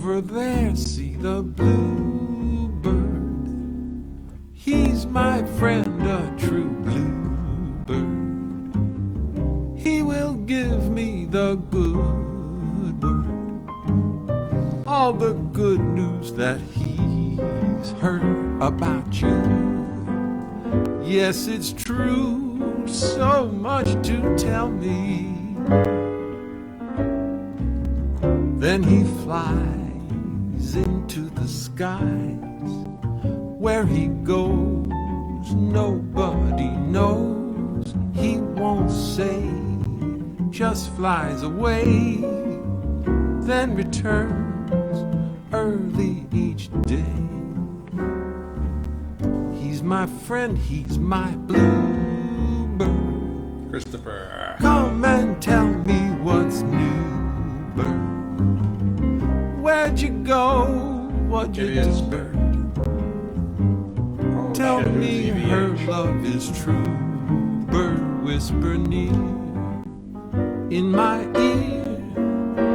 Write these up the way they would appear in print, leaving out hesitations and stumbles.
over there, see the bluebird. He's my friend, a true bluebird. He will give me the good word, all the good news that he's heard about you. Yes, it's true, so much to tell me. Then he flies into the skies. Where he goes, nobody knows. He won't say, just flies away, then returns early each day. He's my friend, he's my bluebird. Christopher. Come and tell me what's new, bird. Where'd you go? What'd you do, bird? Tell me her love is true. Bird, whisper near in my ear.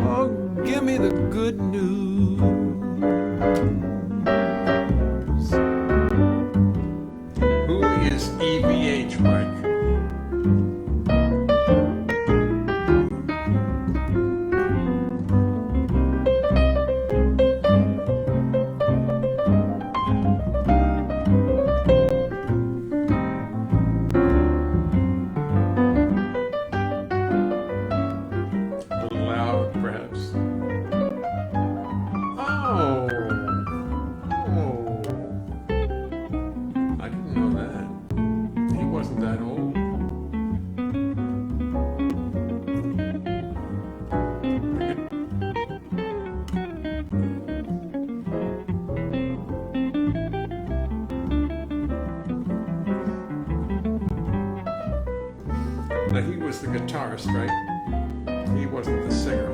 Oh, give me the good news. Who is EVH, Mike? Now he was the guitarist, right? He wasn't the singer.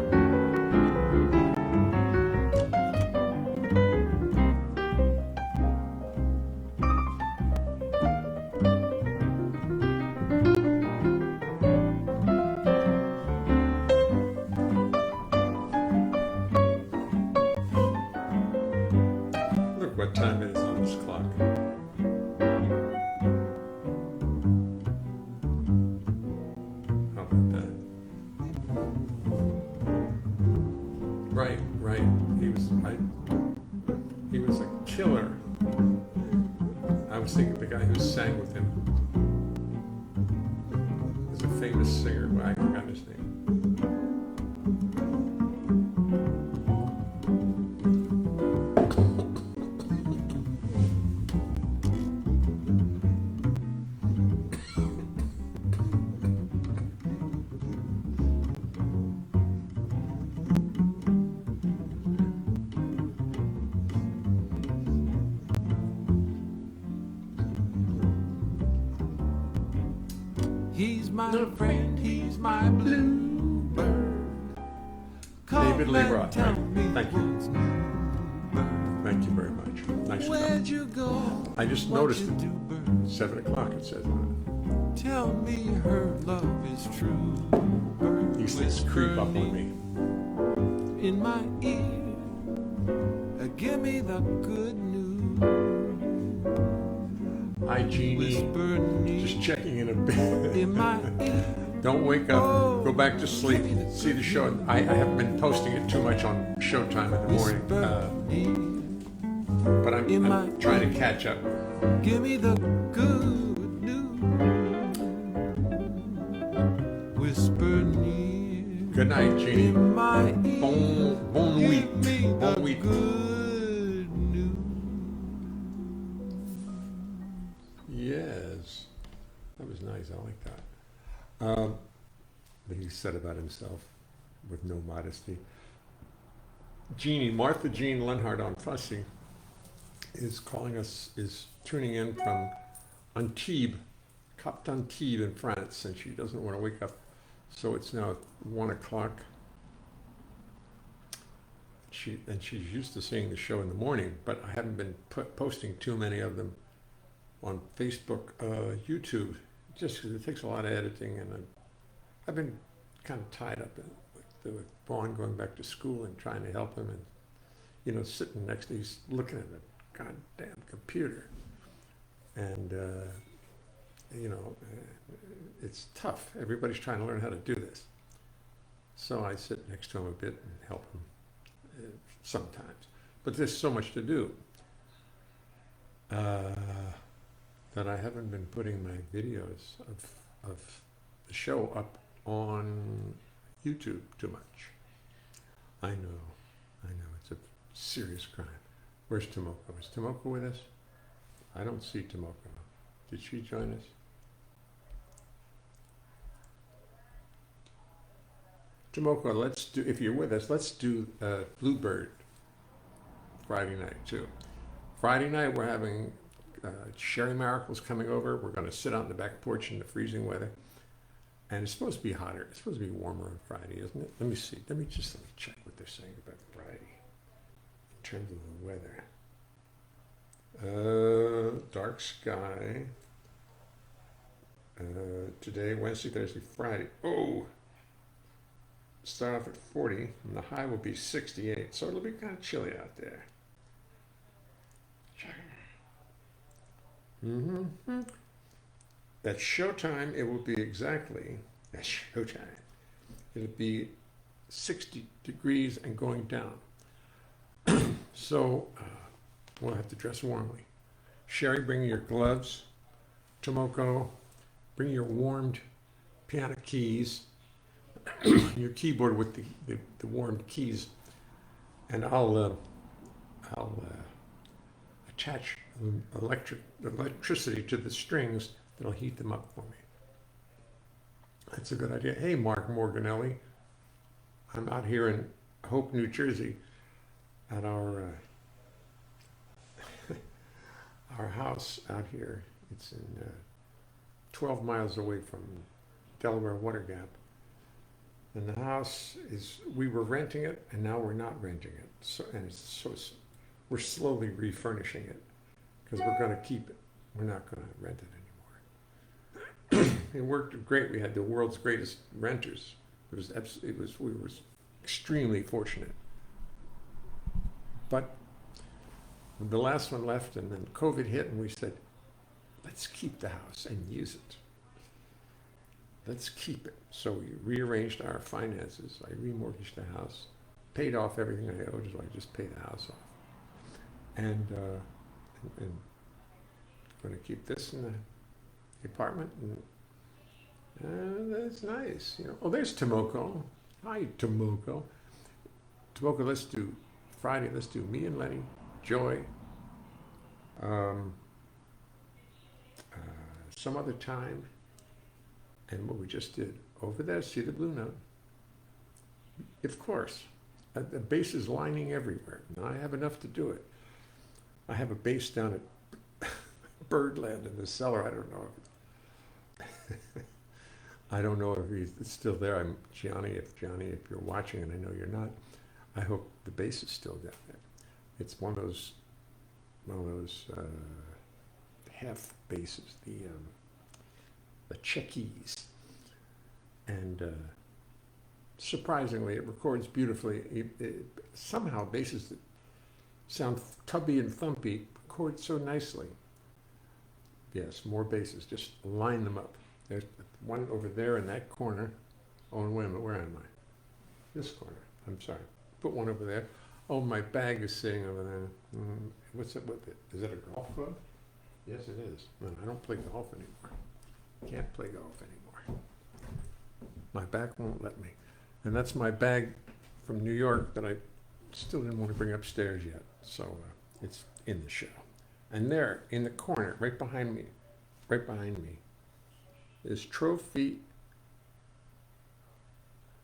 Look what time it is on this clock. Right. He was a killer. I was thinking the guy who sang with him is a famous singer, but I forgot his name. He's my friend, he's my bluebird. David Lee Roth, right? Thank you. Thank you very much. Nice Where'd you go? I just noticed it. 7 o'clock it says on Tell me her love is true. it. These things creep up on me. In my ear, give me the good news. Hi, Jeannie. Just checking in a bit. In my ear. Don't wake up. Go back to sleep. See the show. I haven't been posting it too much on Showtime in the morning. But I'm trying to catch up. Give me the good news. Whisper near. Good night, Jeannie. In my ear. Bon nuit. Give me the Bon nuit. good news. Yes. That was nice. I like that. What he said about himself with no modesty. Jeannie, Martha Jean Leonhart on Fussy is tuning in from Antibes, Cap d'Antibes in France, and she doesn't want to wake up. So it's now 1 o'clock. She's used to seeing the show in the morning, but I haven't been posting too many of them on Facebook, YouTube, just because it takes a lot of editing, and I've been kind of tied up with Vaughn going back to school and trying to help him, and sitting next to, he's looking at the goddamn computer. And, it's tough. Everybody's trying to learn how to do this. So I sit next to him a bit and help him sometimes. But there's so much to do that I haven't been putting my videos of the show up on YouTube too much. I know, it's a serious crime. Where's Tomoko? Is Tomoko with us? I don't see Tomoko. Did she join us? Tomoko, if you're with us, let's do Bluebird Friday night too. Friday night we're having Sherry Miracle's coming over. We're going to sit out in the back porch in the freezing weather. And it's supposed to be hotter. It's supposed to be warmer on Friday, isn't it? Let me see. Let me check what they're saying about Friday in terms of the weather. Dark sky. Today, Wednesday, Thursday, Friday. Oh! Start off at 40, and the high will be 68. So it'll be kind of chilly out there. Mm-hmm. At showtime, it will be exactly, at showtime, it'll be 60 degrees and going down. So we'll have to dress warmly. Sherry, bring your gloves. Tomoko, bring your warmed piano keys, your keyboard with the warmed keys, and I'll attach electricity to the strings that'll heat them up for me. That's a good idea. Hey, Mark Morganelli. I'm out here in Hope, New Jersey at our our house out here. It's in 12 miles away from Delaware Water Gap. And the house we were renting it, and now we're not renting it. We're slowly refurnishing it because we're going to keep it. We're not going to rent it anymore. It worked great. We had the world's greatest renters. We were extremely fortunate. But the last one left, and then COVID hit, and we said, let's keep the house and use it. Let's keep it. So we rearranged our finances. I remortgaged the house, paid off everything I owed, so I just paid the house off. And going to keep this in the apartment. And that's nice. Oh, there's Tomoko. Hi, Tomoko. Tomoko, let's do Friday. Let's do me and Lenny, Joy. Some other time. And what we just did over there, see the Blue Note? Of course, the bass is lining everywhere. Now I have enough to do it. I have a bass down at Birdland in the cellar. I don't know if he's still there. Johnny, if you're watching, and I know you're not, I hope the bass is still down there. It's one of those half basses, the Czechies, and surprisingly, it records beautifully. Somehow, basses that sound tubby and thumpy record so nicely. Yes, more basses. Just line them up. There's one over there in that corner. Oh, wait a minute, where am I? This corner. I'm sorry. Put one over there. Oh, my bag is sitting over there. What's it with it? Is it a golf club? Yes, it is. No, I don't play golf anymore. Can't play golf anymore. My back won't let me. And that's my bag from New York that I still didn't want to bring upstairs yet. So it's in the show. And there, in the corner, right behind me, is Trophy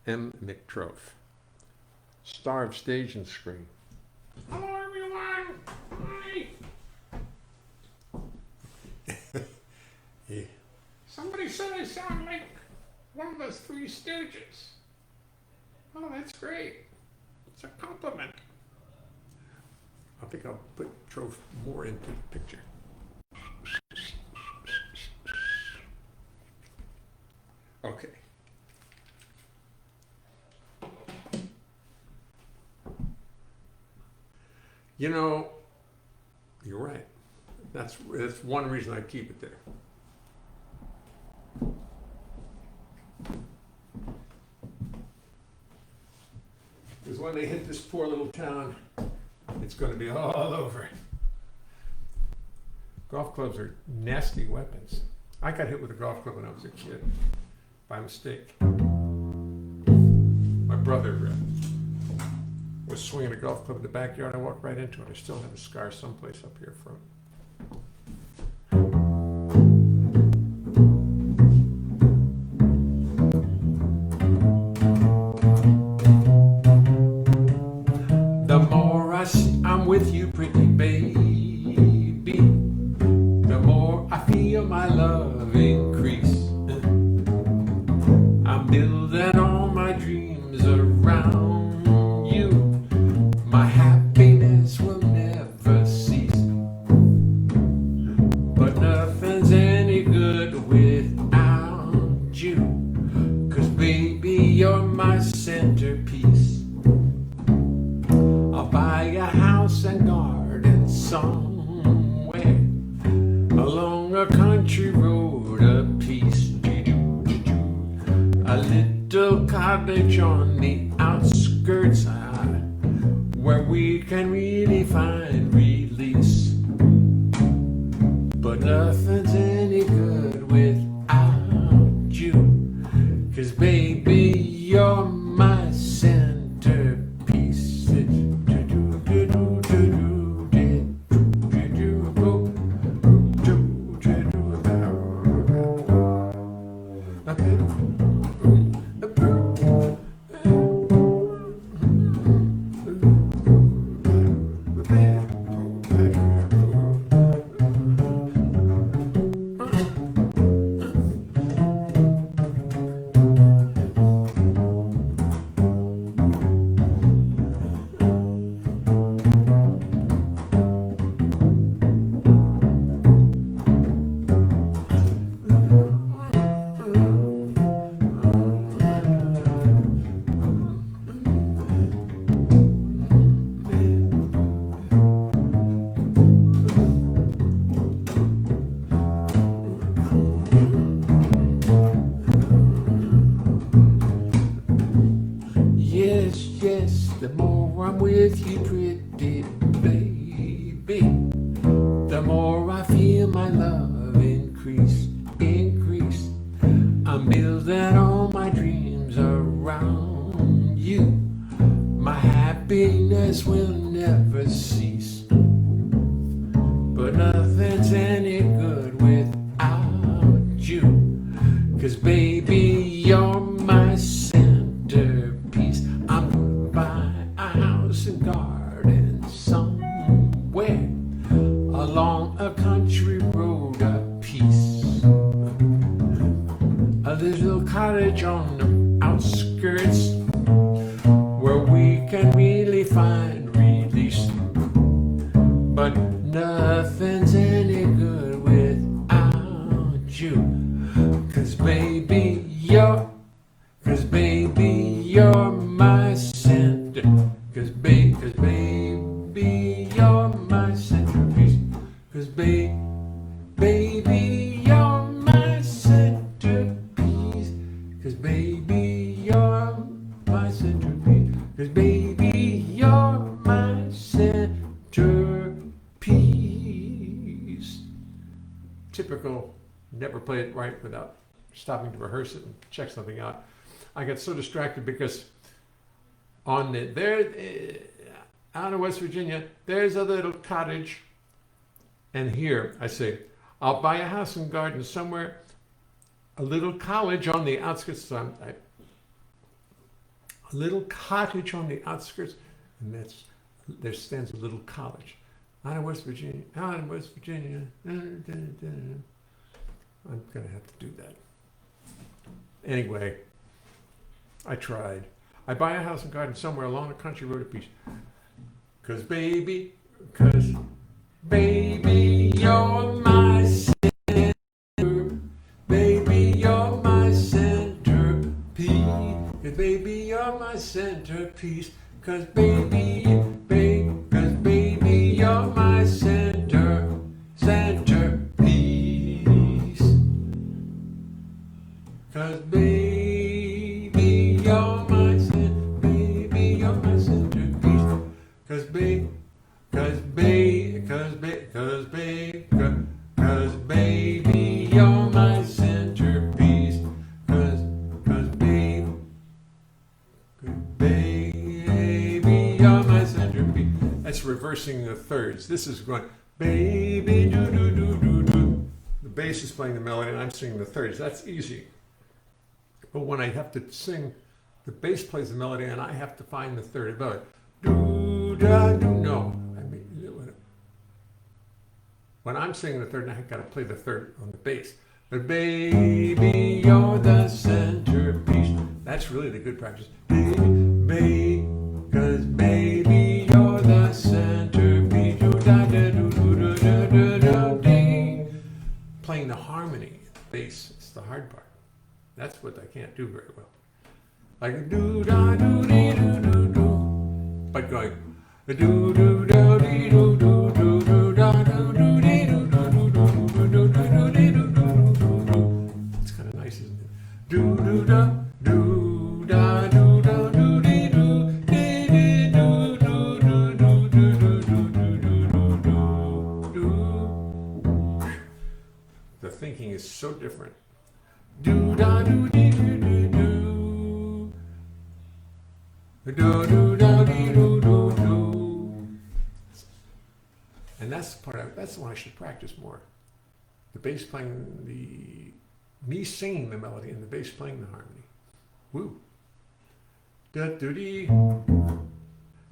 M. McTroph, star of stage and screen. Hello, everyone. Hi. Yeah. Somebody said I sound like one of those Three Stooges. Oh, that's great. It's a compliment. I think I'll put Trove more into the picture. Okay. You know, you're right. That's one reason I keep it there. Because when they hit this poor little town, it's going to be all over. Golf clubs are nasty weapons. I got hit with a golf club when I was a kid, by mistake. My brother was swinging a golf club in the backyard. I walked right into it. I still have a scar someplace up here from it. The more I'm with you, pretty baby, the more I feel my love increase. I'm building all my dreams around you. My happiness will never cease. But nothing's any good without you. 'Cause baby, you're my centerpiece. I'll buy a house and garden somewhere along a country road apiece. A little cottage on the outskirts where we can really find release. But nothing's any good without you. 'Cause baby, you're my centerpiece. The more I'm with you, pretty baby, the more I feel my love increase. I'm building all my dreams around you. My happiness will never cease. But nothing's any good without you. 'Cause baby, you're my centerpiece. I'm by a house and garden somewhere along a country road apiece. A little cottage on the outskirts where we can really find release. But nothing's any good without you. 'Cause baby, you're my center. 'Cause baby, you're my centerpiece. 'Cause baby, you're my centerpiece. 'Cause baby, you're my centerpiece. 'Cause baby, you're my centerpiece. Typical, never play it right without stopping to rehearse it and check something out. I got so distracted because out in West Virginia, there's a little cottage. And here I say, I'll buy a house and garden somewhere, a little college on the outskirts. A little cottage on the outskirts, and there stands a little college. Out in West Virginia. I'm going to have to do that. Anyway, I tried. I buy a house and garden somewhere along a country road apiece. 'Cause baby, you're my center. Baby, you're my centerpiece. 'Cause baby, you're my centerpiece. 'Cause baby, 'cause baby, you're my centerpiece. 'Cause baby, you're my centerpiece. That's reversing the thirds. This is going, baby, do do do do do. The bass is playing the melody and I'm singing the thirds. That's easy. But when I have to sing, the bass plays the melody and I have to find the third above it. Do da do. No, I mean, when I'm singing the third, I got to play the third on the bass. But baby, you're the centerpiece. That's really the good practice. Baby, 'cause baby, you're the centerpiece. Do da da do do do do do do ding. Playing the harmony, the bass, it's the hard part. That's what I can't do very well. Like do da do dee do do do, but going do do do dee do do do do da do do dee do do do do do do do dee do do do do. It's kind of nice, isn't it? Do do da do da do da do dee do dee dee do do do do do do do do do. The thinking is so different. Do da do dee do do do. Do do da dee do do do. And that's the part. That's the one I should practice more. The bass playing me singing the melody and the bass playing the harmony. Woo. Da do dee.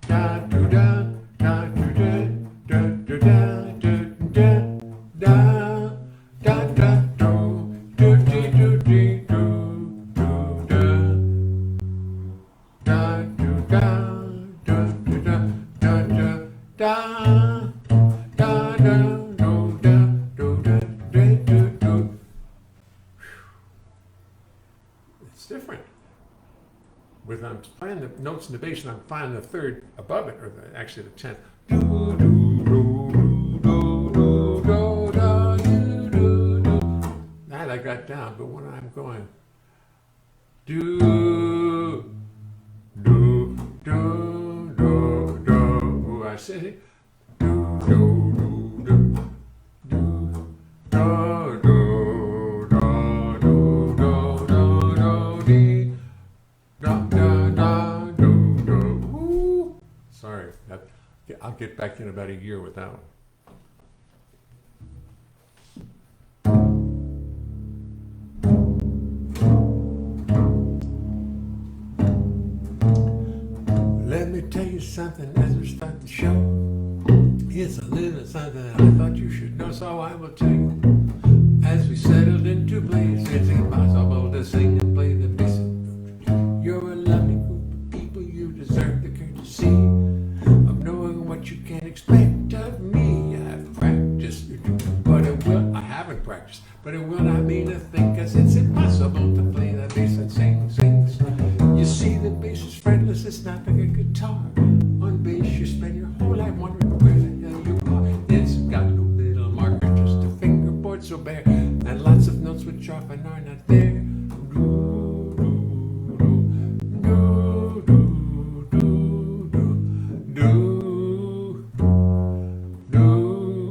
Da do da da do da da do da da da da da da do do dee do dee do do da da do da da do da da da da da da do da do da da do do. It's different. With I'm playing the notes in the bass and I'm finding the third above it, or actually the tenth. Do do do do do do da do do do. That I got down, but when I'm going do do do do do, I say do do do do do do do do do do do dee da da da do do. Woo. Sorry, I'll get back in about a year with that one. Let me tell you something as we start the show. It's a little something I thought you should know, so I will tell you. As we settled into place, it's impossible to sing and play the bass. You're a lovely group of people, you deserve the courtesy of knowing what you can expect of me. I've practiced, but I haven't practiced, but it will not mean a thing, 'cause it's impossible to play the bass and sing. You see, the bass is fretless, it's not like a guitar. On bass, you spend your whole life wondering where the hell you are. It's got no little marker, just a fingerboard so bare, and lots of notes which often are not there.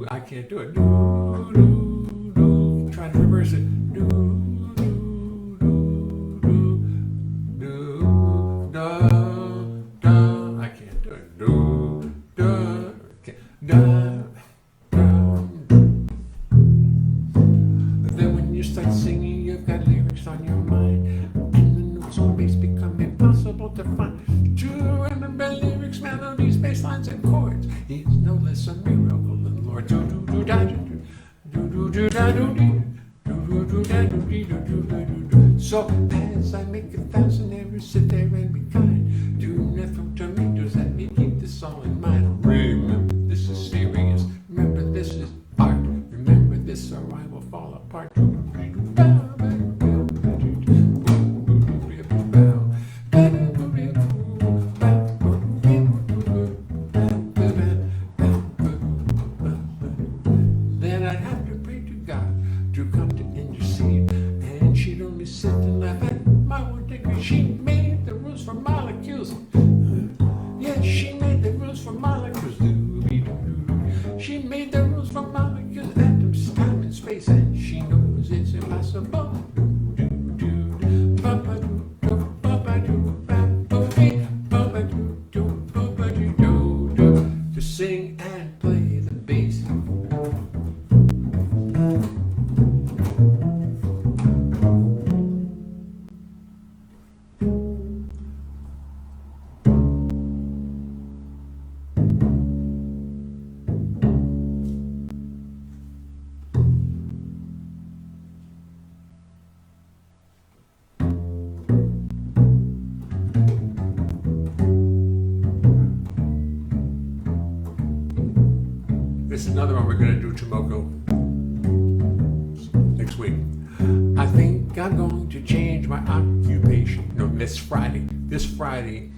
I can't do it. Try to reverse it. I can't do it. Then when you start singing, you've got lyrics on your mind, and the notes on bass become impossible to find. To remember lyrics, melodies, bass lines, and chords is no less a miracle than Lord. Do do do da do do do do da do do do do da do do do do do. So as I make 1,000 errors, sit there and be kind. Do nothing to me, does that mean keep this all in mind? Remember, this is serious. Remember, this is art. Remember this, or I will fall apart. Then I'd have to pray to God to come to intercede, and she'd only sit and laugh at my one degree. She made the rules for molecules. Yeah, she made the rules for molecules. She made the rules for molecules. another one we're going to do Tomoko next week. I think I'm going to change my occupation. No, this Friday. This Friday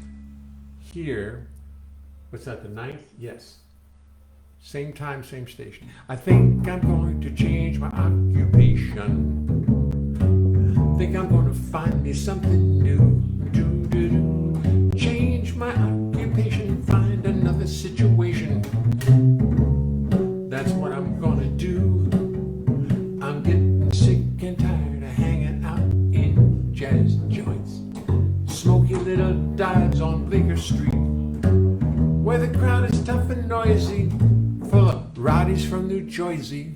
here. What's that, the 9th? Yes. Same time, same station. I think I'm going to change my occupation. Think I'm going to find me something new. Change my occupation, find another situation. That's what I'm going to do. I'm getting sick and tired of hanging out in jazz joints. Smoky little dives on Baker Street, where the crowd is tough and noisy, full of rowdies from New Jersey,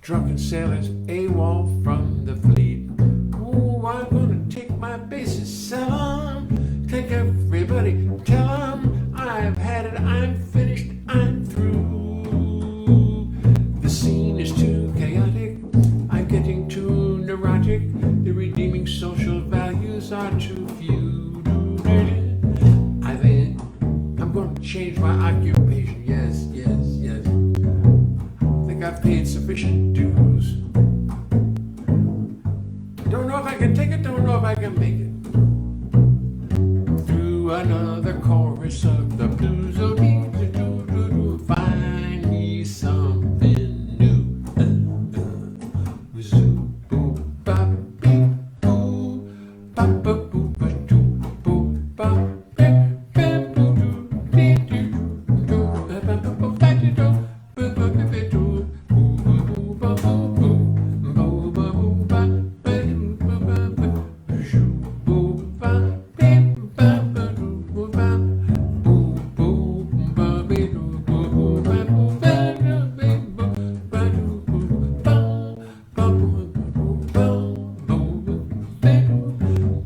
drunken sailors AWOL from the fleet. Ooh, I'm gonna take my bases, sell 'em, take everybody, tell 'em I've had it, I'm finished, I'm through. The scene is too chaotic, I'm getting too neurotic, the redeeming social values are too few. I think I'm gonna change my occupation, yes, yes, yes. Think I've paid sufficient dues. Don't know if I can take it, don't know if I can make it. Through another chorus of the blues, oh, find me something new. Zoo, boo, bop, beep, boo, bop, bop, boo, ba, doo, boo, bop, beep, beep, boo, doo, dee, doo, doo, ba, ba, ba, ba, ba, dee, doo, boo, ba, ba, ba, doo, boo, boo, boo, ba, boo, boo, boo, ba, boo, ba, ba, doo, ba, ba, ba, shoo, boo, ba, beep, ba, ba, doo, boo, ba, boo, boo, ba, be, doo, boo, boo, ba, boo, ba, doo, be, boo, ba, doo, boo, ba, ba, boo, boo, ba, boo, be, doo,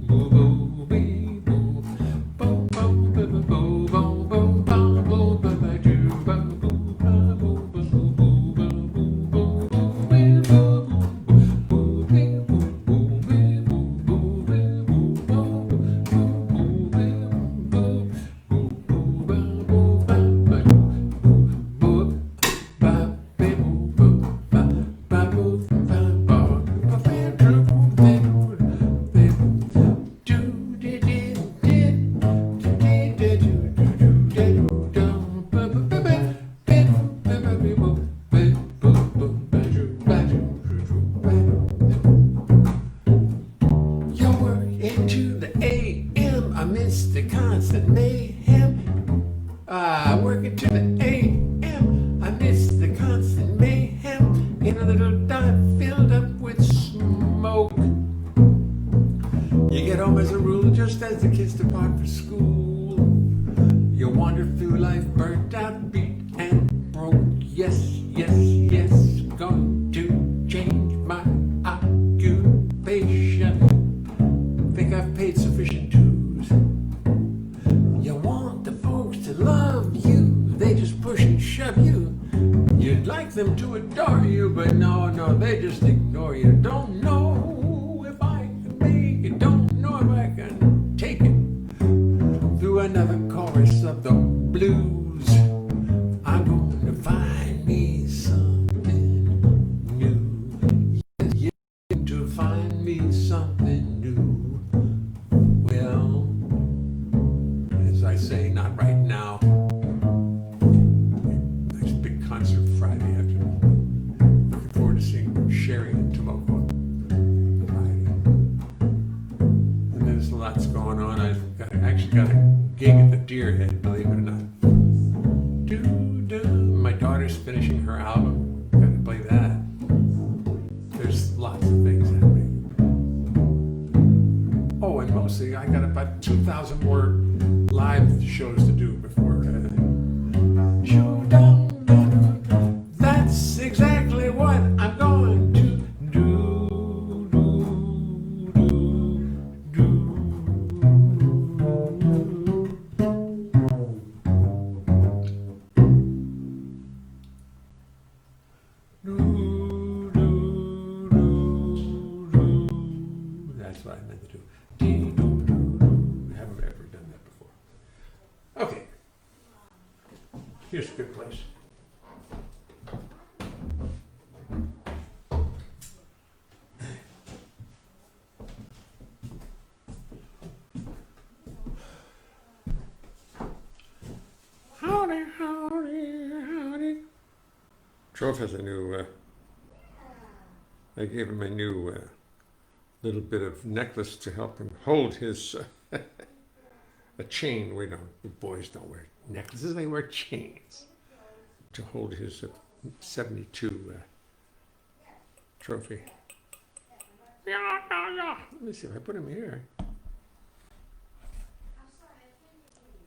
boo, boo, be, boo, boo, boo, ba, ba, boo, boo, boo, ba, boo, ba, ba, doo, ba, boo, ba, boo, ba, boo, boo, ba, boo, boo, be, boo, boo, be, boo, boo, be, boo, boo, be, boo, boo, boo, be, boo, boo, boo, ba, boo, ba, ba, doo, boo, ba, be, boo, boo, ba, ba, boo, ba, ba, ba, be, doo, be, boo, be, doo, dee, dee, dee, dee, dee, doo, doo, doo, dee, doo, doo, ba, ba, ba, ba, be, boo, ba, ba, be, boo, be, boo, boo, ba, doo, ba, doo, doo, doo, ba, doo. Your work into the AM amidst the constant mayhem. Work into the AM amidst the constant mayhem. In a little dive filled up with smoke. You get home as a rule just as the kids depart for school. You wander through life burnt out, beat and broke. Yes, yes, yes, going to change my occupation. Think I've paid sufficient dues. You want the folks to love you, they just push and shove you. You'd like them to adore you, but no, no, they just ignore you. Don't know if I can make it, don't know if I can take it. Through another chorus of the blues, I'm going to find me something new. Yes, yes, to find me something new. Well, as I say, not right now. Nice big concert Friday afternoon. Looking forward to seeing Sherry and Tomoko Friday. And there's lots going on. Actually got a gig at the Deer Head, believe it or not. My daughter's finishing her album. Gotta play that. There's lots of things happening. Oh, and mostly I got about 2,000 more live shows to do before. That's exactly what I'm going to do. That's what I meant to do. Haven't ever done that before. Okay. Here's a good place. Trove has a new, I gave him a new little bit of necklace to help him hold his, a chain. We don't, the boys don't wear necklaces, they wear chains to hold his 72 trophy. Let me see if I put him here.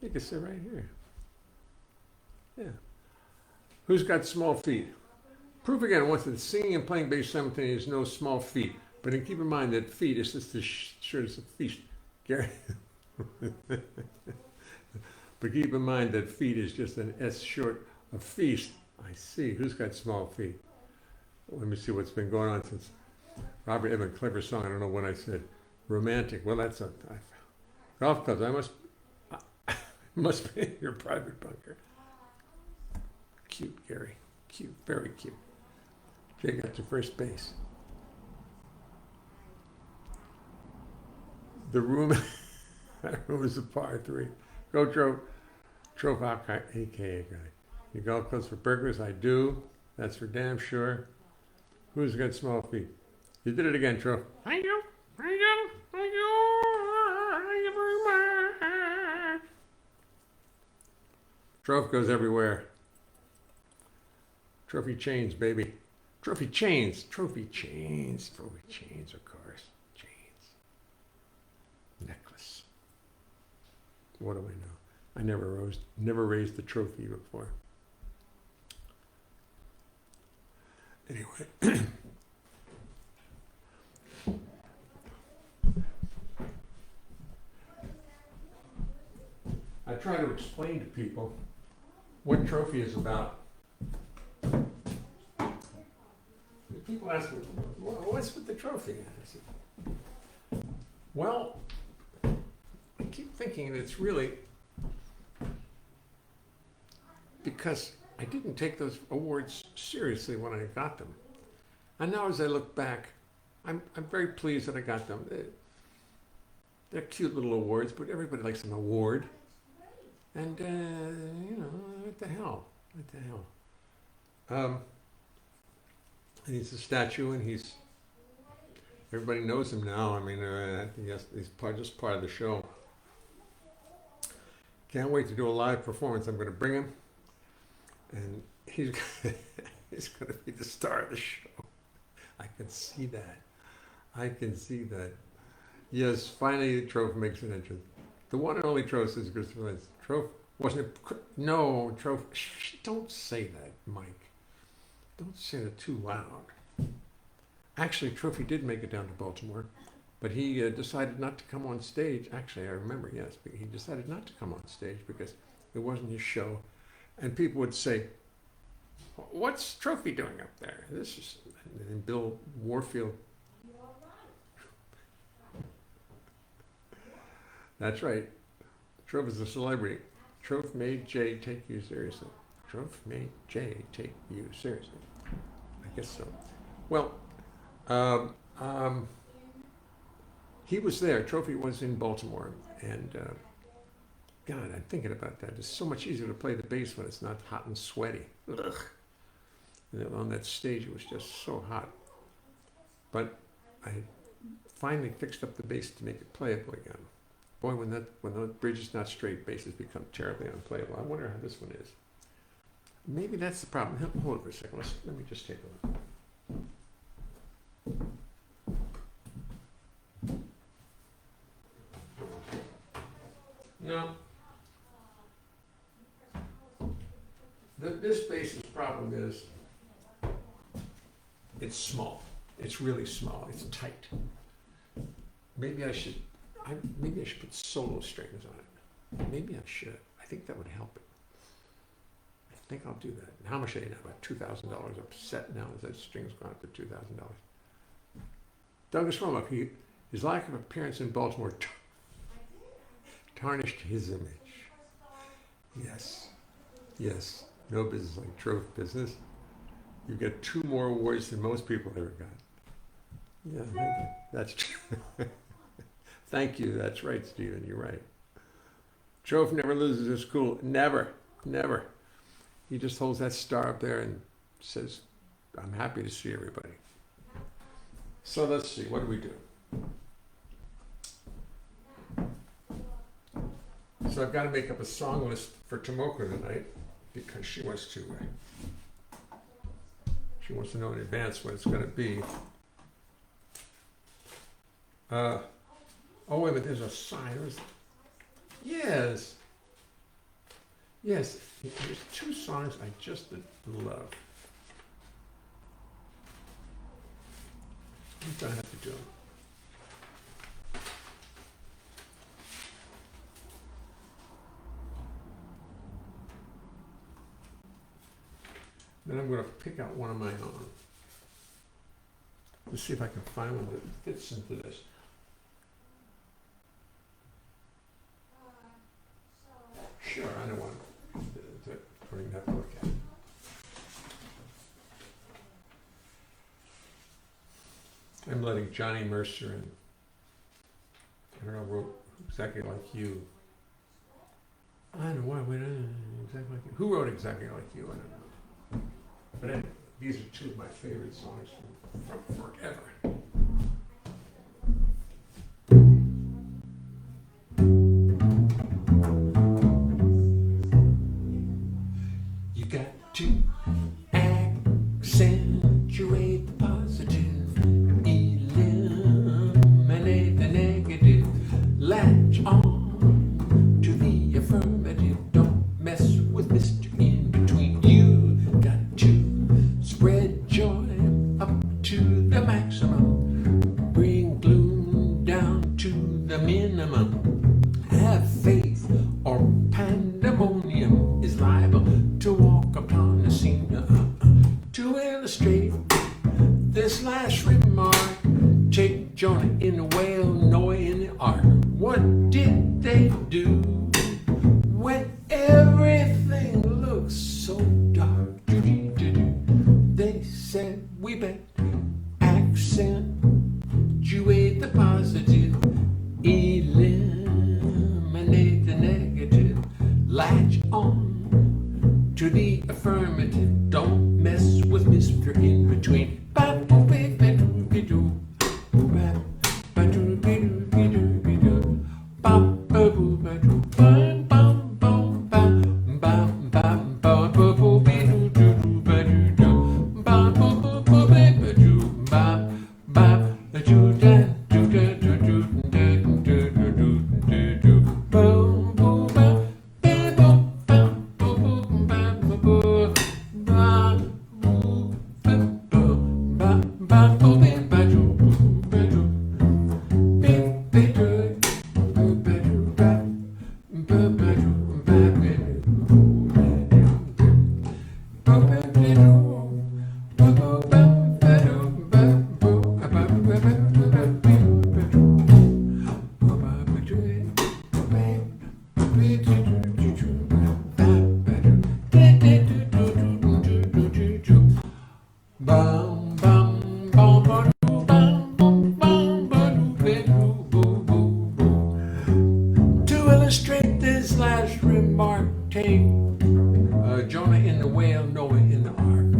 You can sit right here. Yeah. Who's got small feet? Proof again once that singing and playing bass simultaneously is no small feat. But then keep in mind that feet is just as short as a feast. Gary. But keep in mind that feet is just an S short of feast. I see. Who's got small feet? Let me see what's been going on since Robert Evan Clever song. I don't know when I said romantic. Well, that's a golf clubs. I must be in your private bunker. Cute, Gary. Cute. Very cute. Jay got to first base. The room, that room is a par 3. Go Trove AKA guy. You golf clubs for burglars? I do. That's for damn sure. Who's got small feet? You did it again, Trove. Thank you. Thank you. Thank you. Thank you very much. Trove goes everywhere. Trophy chains, baby. Trophy chains. Trophy chains. Trophy chains, of course. Chains. Necklace. What do I know? I never raised the trophy before. Anyway. I try to explain to people what trophy is about. People ask me, well, what's with the trophy? I said, well, I keep thinking that it's really because I didn't take those awards seriously when I got them. And now as I look back, I'm very pleased that I got them. They're cute little awards, but everybody likes an award. And, you know, what the hell? What the hell? And he's a statue, and everybody knows him now. I mean, I think he's just part of the show. Can't wait to do a live performance. I'm going to bring him, and he's going to be the star of the show. I can see that. I can see that. Yes, finally, Trove makes an entrance. The one and only Trove says Christopher Lentz. Trove wasn't it? No, Trove. Don't say that, Mike. Don't say it too loud. Actually, Trophy did make it down to Baltimore, but he decided not to come on stage. Actually, I remember, yes, but he decided not to come on stage because it wasn't his show. And people would say, what's Trophy doing up there? This is, and Bill Warfield. That's right. Trove is a celebrity. Trove made Jay take you seriously. Trove made Jay take you seriously. I guess so. Well, he was there. Trophy was in Baltimore, and God, I'm thinking about that. It's so much easier to play the bass when it's not hot and sweaty. Ugh. And on that stage, it was just so hot. But I finally fixed up the bass to make it playable again. Boy, when the bridge is not straight, basses become terribly unplayable. I wonder how this one is. Maybe that's the problem. Hold it for a second. Let me just take a look. No. This bass's problem is it's small. It's really small. It's tight. Maybe I should put solo strings on it. Maybe I should. I think that would help it. I think I'll do that. And how much are they now? About $2,000. I'm set now as that string's gone up to $2,000. Douglas Romock, his lack of appearance in Baltimore tarnished his image. Yes. Yes. No business like Trove business. You get 2 more awards than most people ever got. Yeah, that's true. Thank you. That's right, Stephen. You're right. Trove never loses his cool. Never. Never. He just holds that star up there and says, I'm happy to see everybody. So let's see, what do we do? So I've got to make up a song list for Tomoko tonight because she wants to know in advance what it's going to be. Oh wait a minute, there's a sign. Yes. Yes, there's two songs I just love. What do I have to do? Then I'm going to pick out one of my own. Let's see if I can find one that fits into this. Sure, I don't want to don't even have to look at it. I'm letting Johnny Mercer in. I don't know, wrote Exactly Like You. I don't know why, exactly like you. Who wrote Exactly Like You? I don't know. But anyway, these are two of my favorite songs from forever. You got to accentuate the positive, eliminate the negative, latch on to the affirmative. Don't mess with Mr. In Between. You got to spread joy up to the maximum, bring gloom down to the minimum. Have faith or pandemonium is liable to walk upon the scene. To illustrate this last remark, take Jonah in the whale, Noah in the ark. What did they do when everything looks so dark? They said we better accentuate the positive, eliminate the negative, latch on to the affirmative. Don't mess with Mr. In Between. To illustrate this last remark, take Jonah in the whale, Noah in the ark.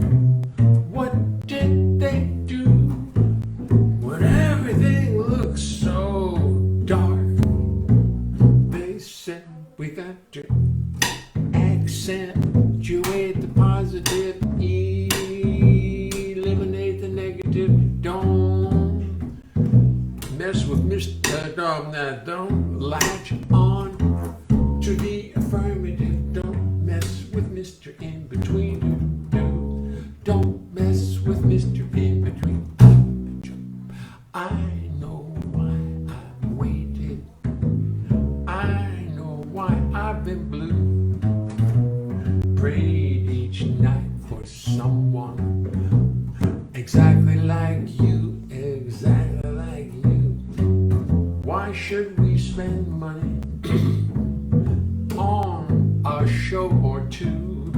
What did they do when everything looks so dark? They said we got to accentuate the positive, eliminate the negative. Don't mess with Mr. Dog. Don't latch on to the affirmative. Don't mess with Mr. In Between. Don't mess with Mr. In Between. I know why I've waited. I know why I've been blue. Prayed each night for someone exactly like you, exactly like you. Why should we spend money on a show or two?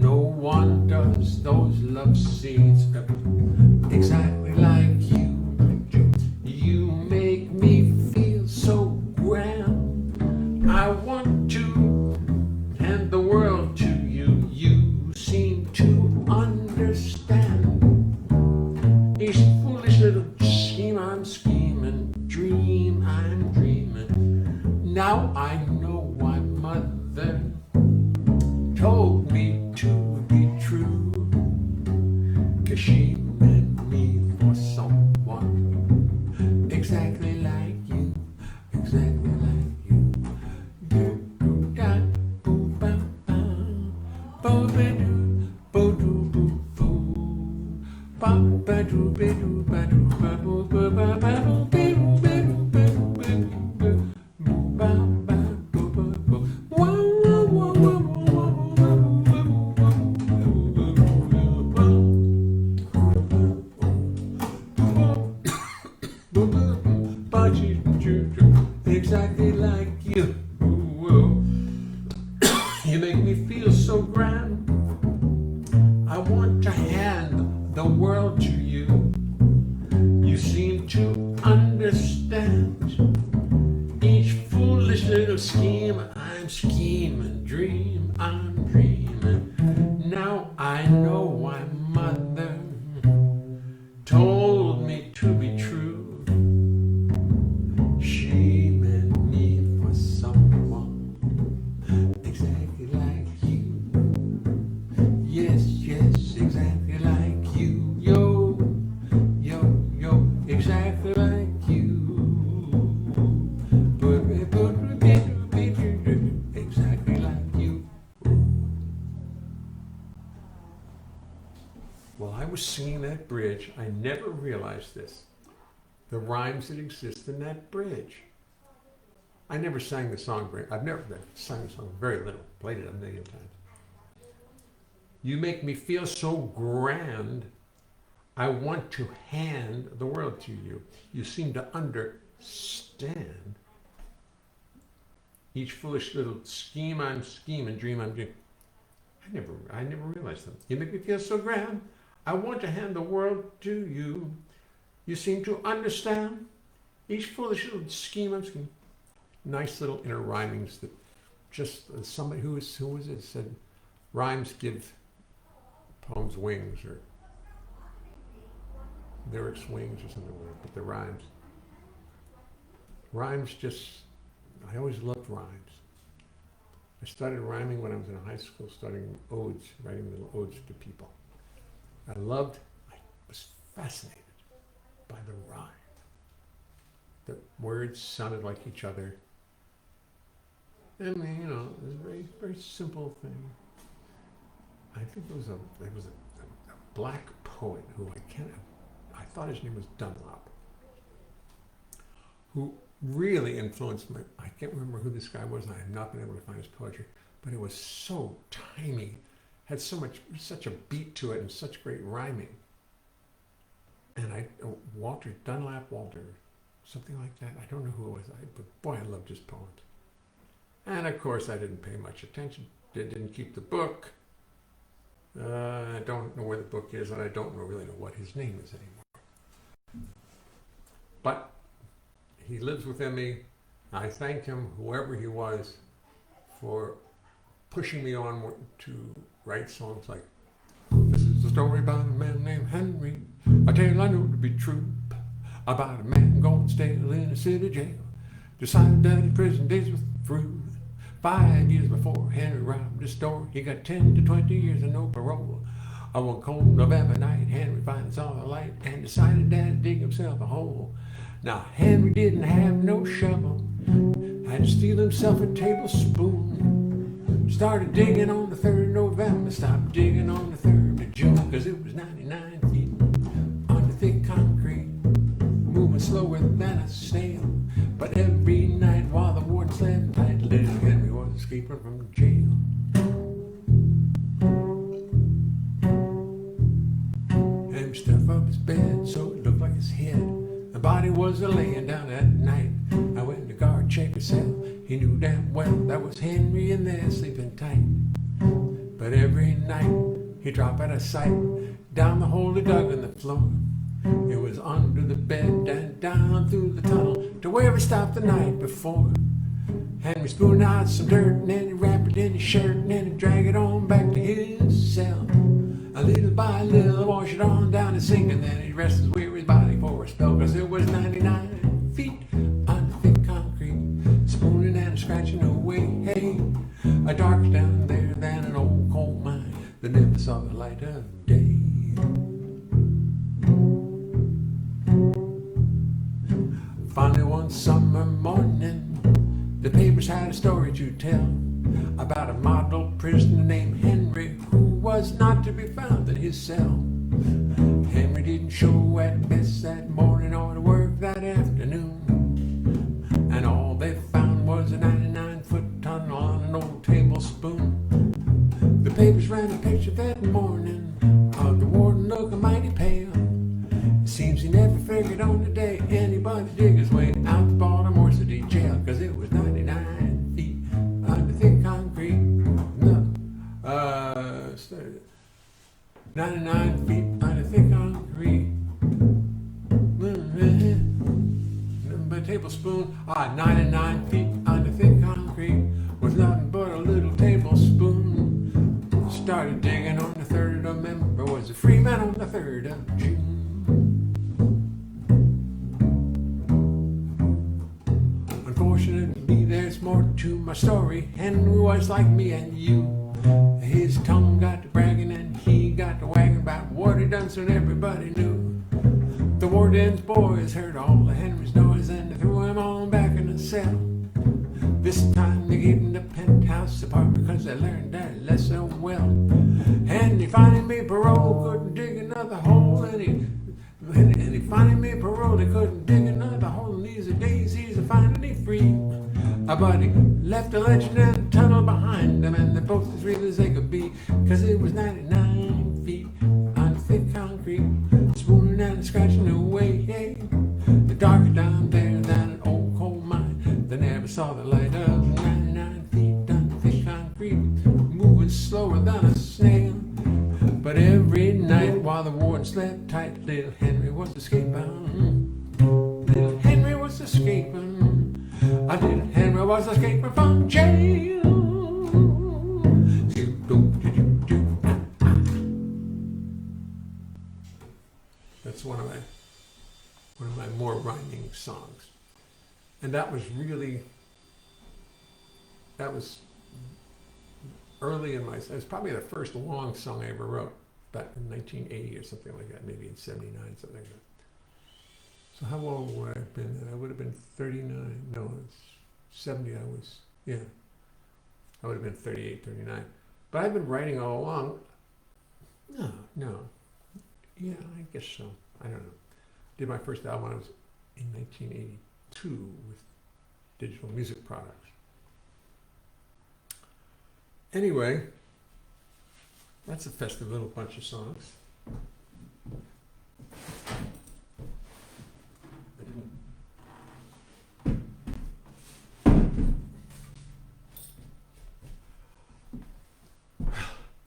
No one does those love scenes exactly like you. You make me feel so grand. I want to hand the world to you. You seem to Exactly like you. You make me feel so grand. I want to hand the world to you. You seem to understand each foolish little scheme. I'm scheming, dream, I'm dreaming. Now I know why mother told me to be true. She meant me for someone exactly like you. Yes, yes, exactly like you. Yo, yo, yo, exactly like you. Exactly like you. While I was singing that bridge, I never realized this. The rhymes that exist in that bridge. I never sang the song I've never sang the song very little, played it a million times. You make me feel so grand, I want to hand the world to you. You seem to understand each foolish little scheme I'm scheming, dream I'm dreaming. I never realized them. You make me feel so grand, I want to hand the world to you. You seem to understand each foolish little scheme I'm scheming. Nice little inner rhymings that just somebody who was it said rhymes give poems wings or lyrics wings or something like that, but the rhymes just, I always loved rhymes. I started rhyming when I was in high school, starting odes, writing little odes to people. I was fascinated by the rhyme. The words sounded like each other. And it was a very, very simple thing. I think there was a black poet who I thought his name was Dunlop, who really influenced me. I can't remember who this guy was, and I have not been able to find his poetry, but it was so tiny, had such a beat to it, and such great rhyming. And Walter, something like that. I don't know who it was, but boy, I loved his poems. And of course, I didn't pay much attention. Didn't keep the book. I don't know where the book is, and I don't really know what his name is anymore. But he lives within me. I thank him, whoever he was, for pushing me on to write songs like, this is a story about a man named Henry, a tale I knew to be true, about a man going stale in a city jail, decided that his prison days were through. 5 years before Henry robbed the store, he got 10 to 20 years and no parole. On one cold November night, Henry finally saw the light and decided to dig himself a hole. Now, Henry didn't have no shovel, had to steal himself a tablespoon. Started digging on the 3rd of November, stopped digging on the 3rd of June, cause it was 99 feet under thick concrete, moving slower than a snail. But every night while the warden slept tight, little Henry was escaping from jail. Henry stuffed up his bed so it looked like his head. The body was laying down at night. I went to guard check his cell. He knew damn well that was Henry in there sleeping tight. But every night he dropped out of sight down the hole he dug in the floor. It was under the bed and down through the tunnel to where he stopped the night before. Henry spooned out some dirt and then he wrapped it in his shirt and then he dragged it on back to his cell. A little by little, wash it on down the sink and then he rested his weary body for a spell, cause it was 99 feet under thick concrete, spooning and scratching away. Hey, a darker down there than an old coal mine that never saw the light of day. Finally one summer morning, the papers had a story to tell about a model prisoner named Henry who was not to be found in his cell. Henry didn't didn't show at best that morning or to work that afternoon. And all they found was a 99-foot tunnel on an old tablespoon. The papers ran a picture that morning of the warden looking mighty pale. It seems he never figured on the day anybody dig his way out the Baltimore City jail, 'cause it was 99 feet under thick concrete. No, 99 feet under thick concrete. A tablespoon, 99 feet under thick concrete was nothing but a little tablespoon. Started digging on the 3rd of November, was a free man on the 3rd of June. Unfortunately, there's more to my story. Henry was like me and you. His tongue got to bragging and he got to wagging about what he done, so everybody knew. The warden's boys heard all of Henry's noise and they threw him on back in the cell. This time they gave him the penthouse apartment, 'cause they learned their lesson well. And he finally made parole, couldn't dig another hole, and he finally made parole, they couldn't dig another hole, and these days he's finally free. But he left a legend and a tunnel behind him, and they're both as real as they could be, 'cause it was 99 feet under thick concrete, spooning and scratching away. The darker down there than an old coal mine, they never saw the light of 99 feet under thick concrete, moving slower than a snail. But every night while the warden slept tight, little Henry was escaping. Little Henry was escaping. Little Henry was escaping from jail. That's one of my more rhyming songs. And that was early in my, it was probably the first long song I ever wrote, back in 1980 or something like that, maybe in 79, something like that. So how old would I have been then? I would have been 39, no, it's 70, I would have been 38, 39. But I've been writing all along. No. Yeah, I guess so. I don't know. Did my first album when I was in 1982 with Digital Music Products. Anyway, that's a festive little bunch of songs.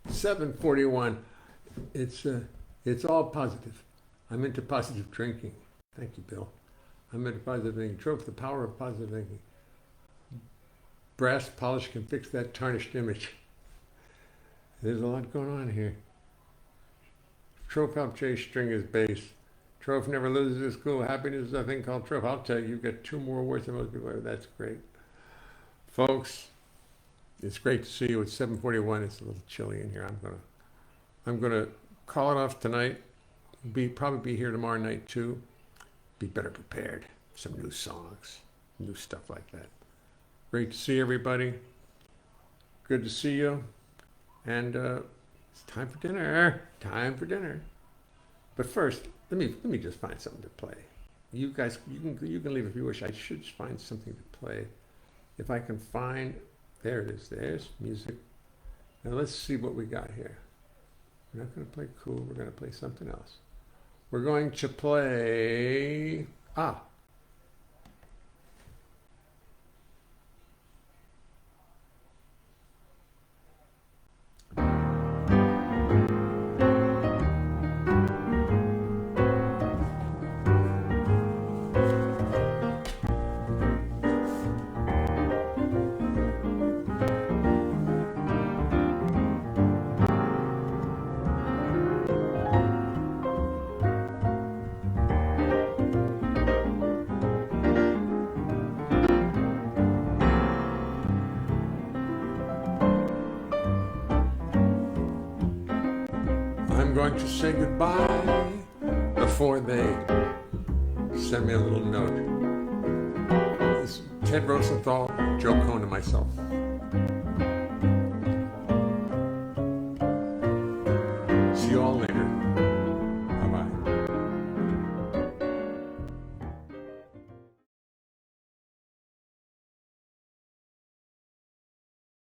$7:41. It's all positive. I'm into positive drinking. Thank you, Bill. I'm into positive thinking. Trope the power of positive thinking. Brass polish can fix that tarnished image. There's a lot going on here. Trope helped Jay string his bass. Trope never loses his cool. Happiness is a thing called trope. I'll tell you, you've got 2 more words than most people. That's great. Folks, it's great to see you. It's 7:41. It's a little chilly in here. I'm gonna call it off tonight. Probably be here tomorrow night too. Be better prepared. Some new songs, new stuff like that. Great to see everybody. Good to see you. And it's time for dinner. Time for dinner. But first, let me just find something to play. You guys, you can leave if you wish. I should find something to play. If I can find, there it is. There's music. Now let's see what we got here. We're not going to play cool. We're going to play something else. We're going to play, I'm going to say goodbye before they send me a little note. It's Ted Rosenthal, Joe Cohn, and myself.